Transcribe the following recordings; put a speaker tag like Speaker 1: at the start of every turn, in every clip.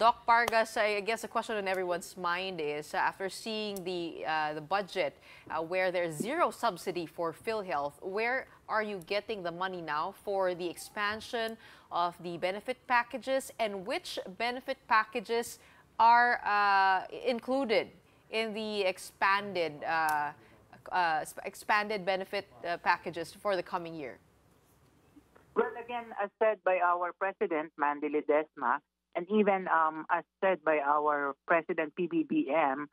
Speaker 1: Doc Pargas, I guess the question on everyone's mind is, after seeing the budget where there's zero subsidy for PhilHealth, where are you getting the money now for the expansion of the benefit packages, and which benefit packages are included in the expanded benefit packages for the coming year?
Speaker 2: Well, again, as said by our President, Mandy Ledesma, and even as said by our President, PBBM,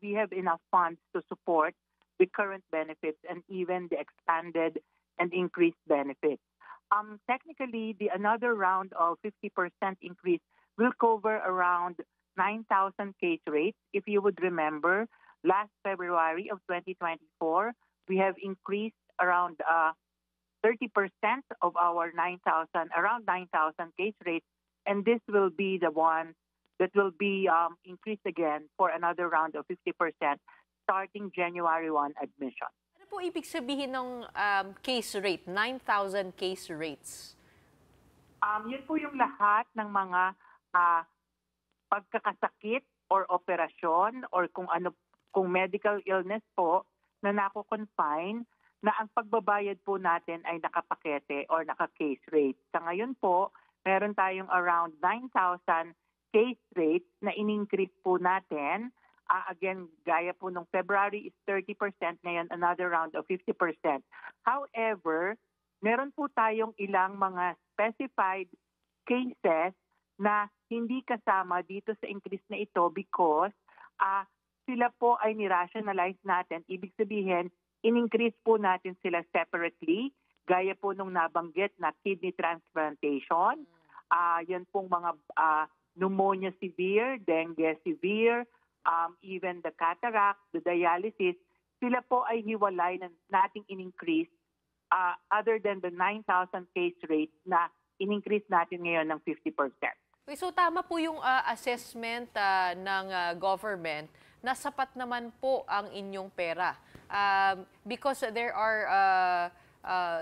Speaker 2: we have enough funds to support the current benefits and even the expanded and increased benefits. Technically, another round of 50% increase will cover around 9,000 case rates. If you would remember, last February of 2024, we have increased around 30% of our around 9,000 case rates, and this will be the one that will be increased again for another round of 50% starting January 1 admission.
Speaker 1: Ano po ibig sabihin ng case rate, 9,000 case rates?
Speaker 2: Yun po yung lahat ng mga pagkakasakit or operasyon or kung medical illness po na nako-confine na ang pagbabayad po natin ay nakapakete or naka-case rate. Sa ngayon po, meron tayong around 9,000 case rates na in-increase po natin. Again, gaya po nung February is 30%, ngayon another round of 50%. However, meron po tayong ilang mga specified cases na hindi kasama dito sa increase na ito because sila po ay ni-rationalize natin. Ibig sabihin, in-increase po natin sila separately, gaya po nung nabanggit na kidney transplantation, yan pong mga pneumonia severe, dengue severe, even the cataract, the dialysis, sila po ay hiwalay na nating in-increase other than the 9,000 case rate na in-increase natin ngayon ng 50%.
Speaker 1: Okay, so tama po yung assessment ng government na sapat naman po ang inyong pera. Because there are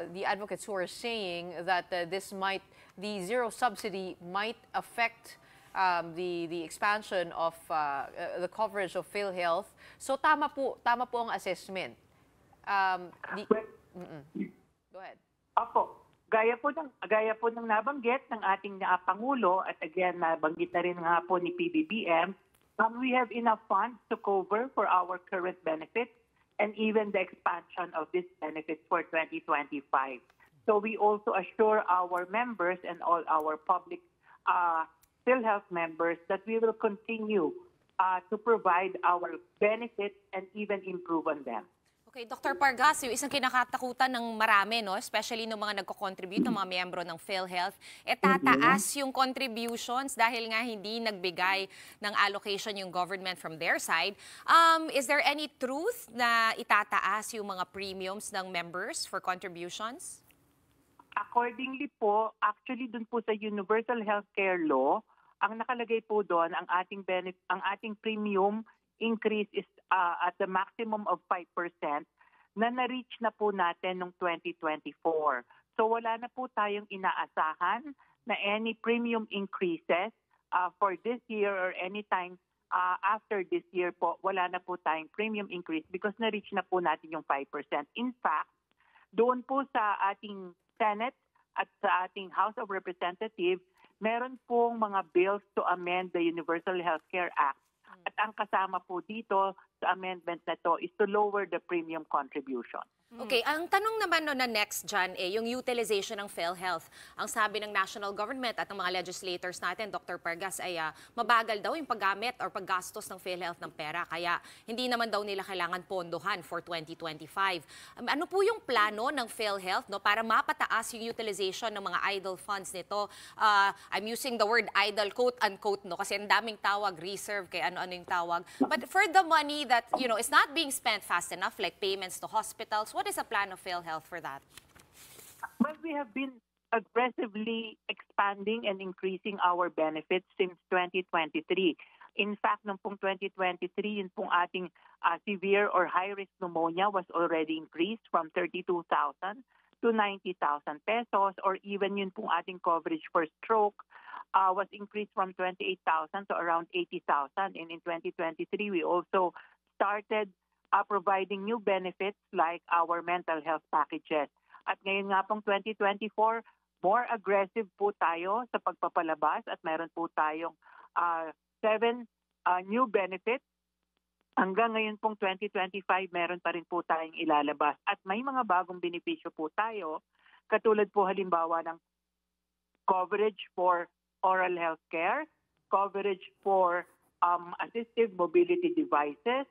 Speaker 1: the advocates who are saying that the zero subsidy might affect the expansion of the coverage of PhilHealth. So tama po ang assessment. Go ahead.
Speaker 2: Opo. Gaya po ng nabanggit ng ating Pangulo at again nabanggit na rin nga po ni PBBM, we have enough funds to cover for our current benefits and even the expansion of these benefits for 2025. So we also assure our members and all our public PhilHealth members that we will continue to provide our benefits and even improve on them.
Speaker 3: Okay, Dr. Pargas, yung isang kinakatakutan ng marami, no, especially ng mga nagko-contribute, ng mga miyembro ng PhilHealth, tataas yung contributions dahil nga hindi nagbigay ng allocation yung government from their side. Is there any truth na itataas yung mga premiums ng members for contributions?
Speaker 2: Accordingly po, actually dun po sa Universal Healthcare Law, ang nakalagay po doon, ang ating premium increase is at the maximum of 5% na na-reach na po natin noong 2024. So wala na po tayong inaasahan na any premium increases for this year or anytime after this year po, wala na po tayong premium increase because na-reach na po natin yung 5%. In fact, doon po sa ating Senate at sa ating House of Representatives, meron pong mga bills to amend the Universal Healthcare Act. At ang kasama po dito sa amendment na to is to lower the premium contribution.
Speaker 3: Okay, ang tanong naman no na next dyan yung utilization ng PhilHealth. Ang sabi ng national government at ng mga legislators natin, Dr. Pargas, ay mabagal daw yung paggamit or paggastos ng PhilHealth ng pera. Kaya hindi naman daw nila kailangan pondohan for 2025. Ano po yung plano ng PhilHealth para mapataas yung utilization ng mga idle funds nito? I'm using the word idle, quote-unquote, kasi ang daming tawag, reserve, kaya ano-ano yung tawag. But for the money that is not being spent fast enough, like payments to hospitals, what is the plan of PhilHealth for that?
Speaker 2: Well, we have been aggressively expanding and increasing our benefits since 2023. In fact, noong pong 2023, yun pong ating severe or high-risk pneumonia was already increased from 32,000 to 90,000 pesos, or even yun pong ating coverage for stroke was increased from 28,000 to around 80,000. And in 2023, we also started providing new benefits like our mental health packages. At ngayon nga pong 2024, more aggressive po tayo sa pagpapalabas at meron po tayong 7 new benefits. Hanggang ngayon pong 2025, meron pa rin po tayong ilalabas. At may mga bagong benepisyo po tayo, katulad po halimbawa ng coverage for oral health care, coverage for assistive mobility devices,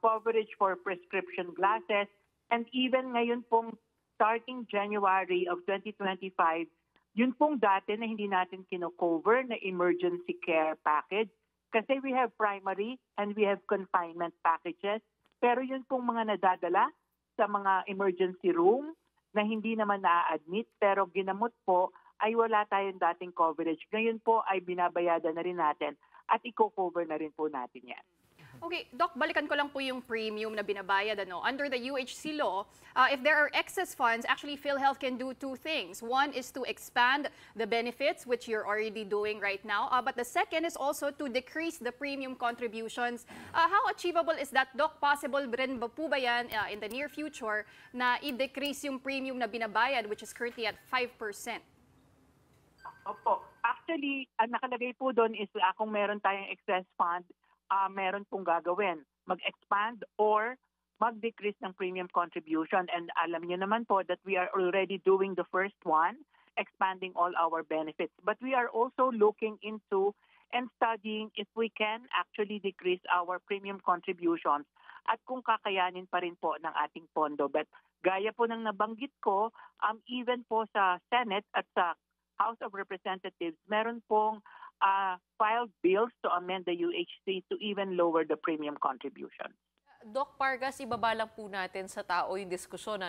Speaker 2: coverage for prescription glasses, and even ngayon pong starting January of 2025, yun pong dati na hindi natin kino-cover na emergency care package kasi we have primary and we have confinement packages. Pero yun pong mga nadadala sa mga emergency room na hindi naman na-admit pero ginamot po ay wala tayong dating coverage. Ngayon po ay binabayadan na rin natin at i-cover na rin po natin yan.
Speaker 4: Okay, Doc, balikan ko lang po yung premium na binabayad. Under the UHC law, if there are excess funds, actually PhilHealth can do 2 things. One is to expand the benefits, which you're already doing right now. But the second is also to decrease the premium contributions. How achievable is that, Doc? Possible rin ba po ba yan in the near future na i-decrease yung premium na binabayad, which is currently at 5%?
Speaker 2: Opo. Actually, ang nakalagay po doon is kung meron tayong excess fund, meron pong gagawin. Mag-expand or mag-decrease ng premium contribution. And alam niyo naman po that we are already doing the first one, expanding all our benefits. But we are also looking into and studying if we can actually decrease our premium contributions at kung kakayanin pa rin po ng ating pondo. But gaya po ng nabanggit ko, even po sa Senate at sa House of Representatives, meron pong filed bills to amend the UHC to even lower the premium contribution.
Speaker 1: Doc Pargas, ibaba lang po natin sa tao yung diskusyon.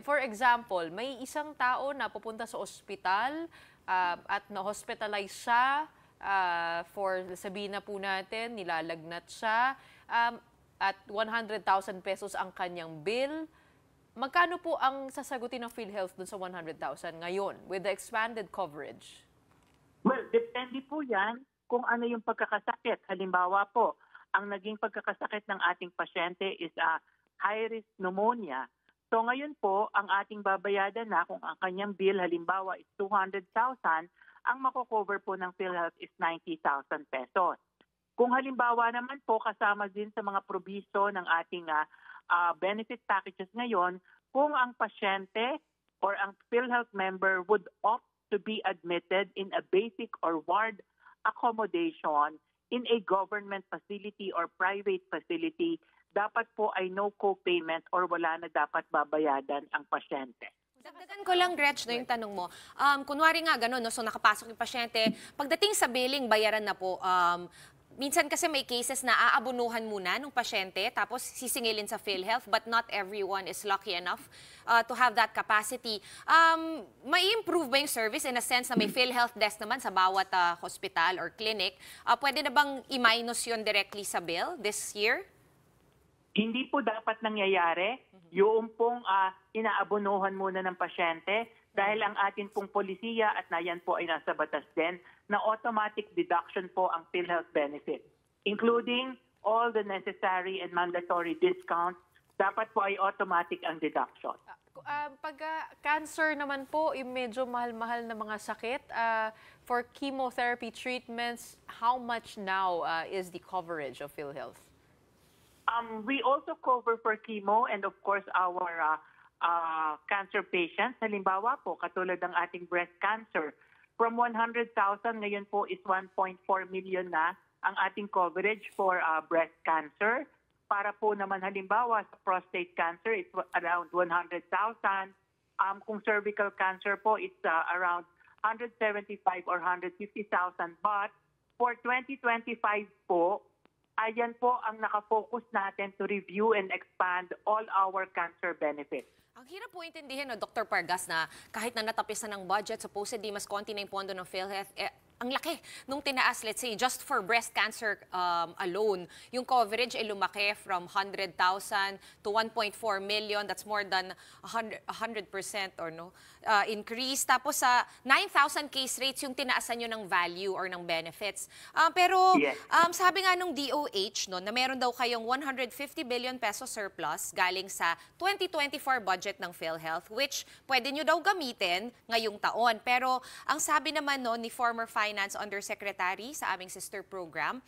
Speaker 1: For example, may isang tao na pupunta sa ospital at na-hospitalize siya for, sabihin na po natin, nilalagnat siya at 100,000 pesos ang kanyang bill. Magkano po ang sasagutin ng PhilHealth dun sa 100,000 ngayon with the expanded coverage?
Speaker 2: Well, depende po yan kung ano yung pagkakasakit. Halimbawa po, ang naging pagkakasakit ng ating pasyente is high-risk pneumonia. So ngayon po, ang ating babayadan na kung ang kanyang bill halimbawa is 200,000, ang mako-cover po ng PhilHealth is 90,000 pesos. Kung halimbawa naman po kasama din sa mga probiso ng ating benefit packages ngayon, kung ang pasyente or ang PhilHealth member would opt to be admitted in a basic or ward accommodation in a government facility or private facility, dapat po ay no co-payment or wala na dapat babayadan ang pasyente.
Speaker 3: Dagdagan ko lang, Gretch, yung tanong mo. Kunwari nga gano'n, so nakapasok yung pasyente, pagdating sa billing, bayaran na po. Minsan kasi may cases na aabunuhan muna ng pasyente tapos sisingilin sa PhilHealth, but not everyone is lucky enough to have that capacity. May improve ba yung service in a sense na may PhilHealth desk naman sa bawat hospital or clinic? Pwede na bang i-minus yun directly sa bill this year?
Speaker 2: Hindi po dapat nangyayari yung pong inaabunuhan muna ng pasyente dahil ang atin pong polisiya at na yan po ay nasa batas din na automatic deduction po ang PhilHealth benefit, including all the necessary and mandatory discounts. Dapat po ay automatic ang deduction.
Speaker 1: Pag cancer naman po, yung medyo mahal-mahal na mga sakit, for chemotherapy treatments, how much now is the coverage of PhilHealth?
Speaker 2: We also cover for chemo and of course our cancer patients. Halimbawa po, katulad ng ating breast cancer, from 100,000 ngayon po is 1.4 million na ang ating coverage for breast cancer. Para po naman halimbawa sa prostate cancer, it's around 100,000. Kung cervical cancer po, it's around 175 or 150,000. But for 2025 po, ayan po ang nakafocus natin to review and expand all our cancer benefits.
Speaker 3: Ang hirap po intindihin, Dr. Pargas, na kahit na natapis na ng budget, supposedly mas konti na yung pondo ng PhilHealth, ang laki nung tinaas, let's say, just for breast cancer alone. Yung coverage ay lumaki from 100,000 to 1.4 million. That's more than 100% or no increase. Tapos sa 9,000 case rates yung tinaasan nyo ng value or ng benefits. Pero
Speaker 2: Yes.
Speaker 3: sabi nga nung DOH no, na meron daw kayong 150 billion peso surplus galing sa 2024 budget ng PhilHealth, which pwede nyo daw gamitin ngayong taon. Pero ang sabi naman no, ni former Finance Undersecretary sa aming sister program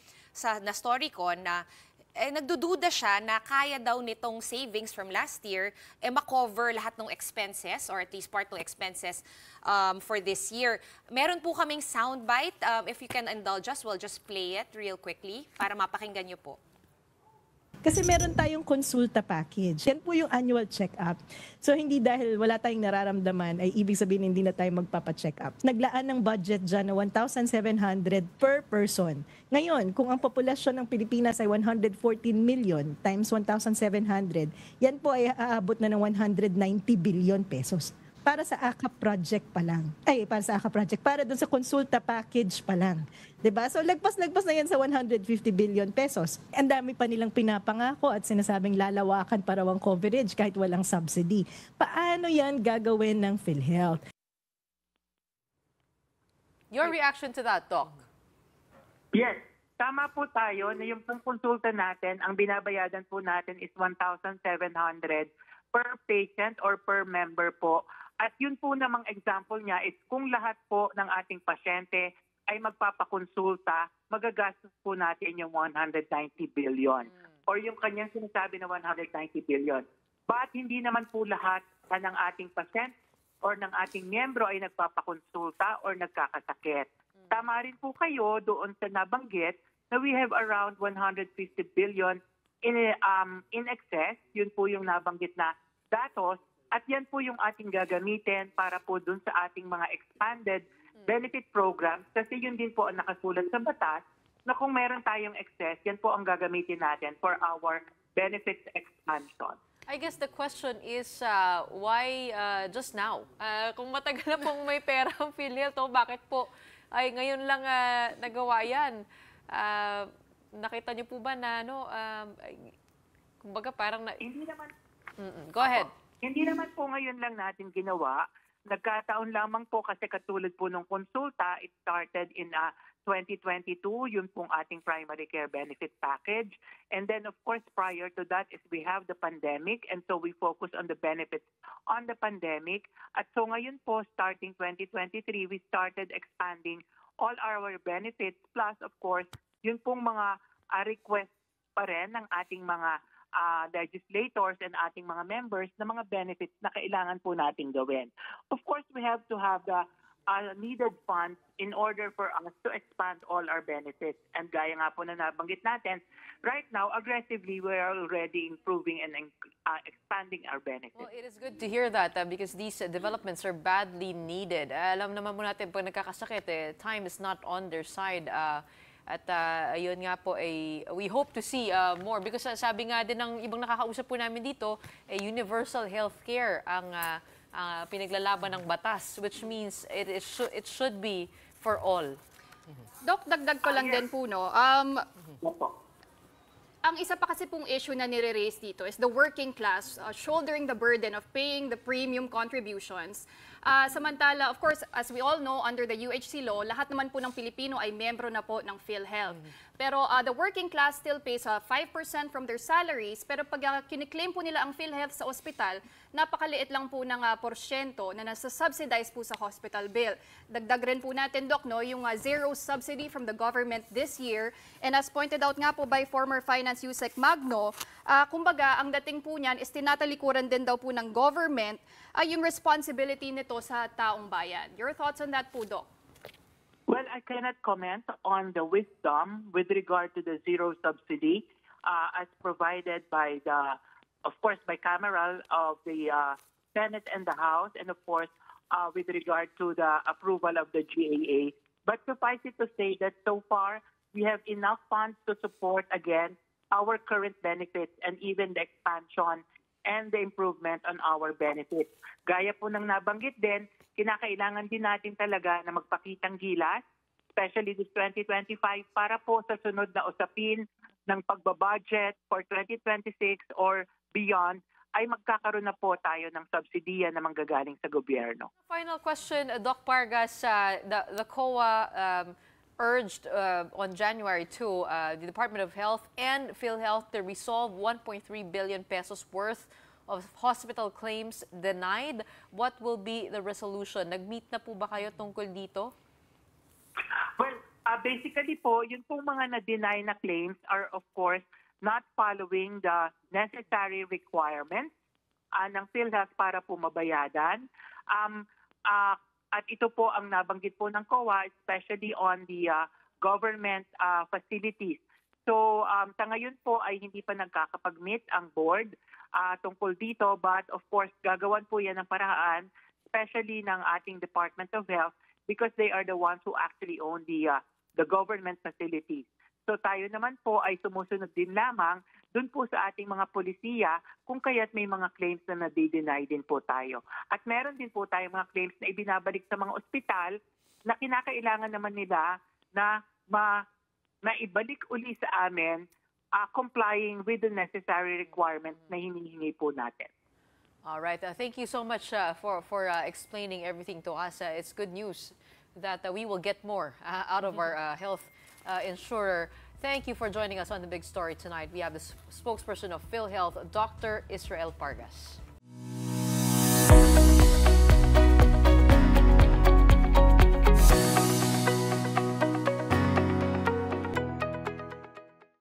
Speaker 3: na Storycon na nagdududa siya na kaya daw nitong savings from last year makover lahat ng expenses or at least part ng expenses for this year. Meron po kaming soundbite. If you can indulge us, we'll just play it real quickly para mapakinggan nyo po.
Speaker 5: Kasi meron tayong konsulta package. Yan po yung annual check-up. So hindi dahil wala tayong nararamdaman ay ibig sabihin hindi na tayo magpapa-check up. Naglaan ng budget dyan na 1,700 per person. Ngayon, kung ang populasyon ng Pilipinas ay 114 million times 1,700, yan po ay aabot na ng 190 billion pesos. Para sa AKAP project pa lang. Para dun sa konsulta package pa lang. 'Di ba? So lagpas na yan sa 150 billion pesos. Ang dami pa nilang pinapangako at sinasabing lalawakan para ang coverage kahit walang subsidy. Paano yan gagawin ng PhilHealth?
Speaker 1: Your reaction to that, Doc?
Speaker 2: Yes, tama po tayo na yung konsulta natin, ang binabayadan po natin is 1,700 per patient or per member po. At yun po namang example niya is kung lahat po ng ating pasyente ay magpapakonsulta, magagastos po natin yung 190 billion or yung kanyang sinasabi na 190 billion. But hindi naman po lahat ng ating pasyente or ng ating miyembro ay nagpapakonsulta or nagkakasakit. Tama rin po kayo doon sa nabanggit na we have around 150 billion in excess. Yun po yung nabanggit na datos. At yan po yung ating gagamitin para po dun sa ating mga expanded benefit programs kasi yun din po ang nakasulat sa batas na kung meron tayong excess, yan po ang gagamitin natin for our benefits expansion.
Speaker 1: I guess the question is why just now? Kung matagal na pong may pera ang PhilHealth, bakit po ay ngayon lang nagawa yan? Nakita niyo po ba na kumbaga parang
Speaker 2: Hindi naman.
Speaker 1: Go ahead.
Speaker 2: Hindi naman po ngayon lang natin ginawa. Nagkataon lamang po kasi katulad po ng konsulta, it started in 2022, yun pong ating primary care benefit package. And then of course prior to that is we have the pandemic and so we focus on the benefits on the pandemic. At so ngayon po starting 2023, we started expanding all our benefits plus of course yun pong mga request pa rin ng ating mga legislators and ating mga members na mga benefits na kailangan po natin gawin. Of course, we have to have the needed funds in order for us to expand all our benefits. And gaya nga po na nabanggit natin, right now, aggressively, we are already improving and expanding our benefits.
Speaker 1: Well, it is good to hear that because these developments are badly needed. Alam naman po natin, pag nagkakasakit, time is not on their side. At ayun nga po, we hope to see more because sabi nga din ng ibang nakakausap po namin dito, universal healthcare ang pinaglalaban ng batas, which means it should be for all.
Speaker 4: Doc, dagdag ko lang din po, no?
Speaker 2: Opo.
Speaker 4: Ang isa pa kasi pong issue na nire-raise dito is the working class shouldering the burden of paying the premium contributions. Samantala, of course, as we all know, under the UHC law, lahat naman po ng Pilipino ay membro na po ng PhilHealth. Pero the working class still pays 5% from their salaries, pero pag kiniklaim po nila ang PhilHealth sa ospital, napakaliit lang po ng porsyento na nasa-subsidize po sa hospital bill. Dagdag rin po natin, Doc, no, yung zero subsidy from the government this year. And as pointed out nga po by former Finance Yusek Magno, kumbaga, ang dating po niyan is tinatalikuran din daw po ng government yung responsibility nito sa taong bayan. Your thoughts on that po, Doc?
Speaker 2: Well, I cannot comment on the wisdom with regard to the zero subsidy as provided by of course, bicameral of the Senate and the House, and of course, with regard to the approval of the GAA. But suffice it to say that so far, we have enough funds to support, again, our current benefits and even the expansion and the improvement on our benefits. Gaya po ng nabanggit din, kinakailangan din natin talaga na magpakitang gilas especially this 2025, para po sa sunod na usapin ng pagbabudget for 2026 or beyond, ay magkakaroon na po tayo ng subsidiya na manggagaling sa gobyerno.
Speaker 1: Final question, Doc Pargas, the COA urged on January 2 the Department of Health and PhilHealth to resolve 1.3 billion pesos worth of hospital claims denied. What will be the resolution? Nag-meet na po ba kayo tungkol dito?
Speaker 2: Well, basically po, yung pong mga na-deny na claims are of course not following the necessary requirements ng PhilHealth para po mabayadan. At ito po ang nabanggit po ng COA, especially on the government facilities. So sa ngayon po ay hindi pa nagkakapag-meet ang board tungkol dito, but of course gagawan po yan ng paraan, especially ng ating Department of Health, because they are the ones who actually own the government facilities. So tayo naman po ay sumusunod din lamang dun po sa ating mga polisiya kung kaya't may mga claims na nade-deny din po tayo. At meron din po tayong mga claims na ibinabalik sa mga ospital na kinakailangan naman nila na maibalik uli sa amin complying with the necessary requirements na hinihingi po natin.
Speaker 1: All right. Thank you so much for explaining everything to us. It's good news that we will get more out of our health insurer. Thank you for joining us on The Big Story tonight. We have the spokesperson of PhilHealth, Dr. Israel Pargas.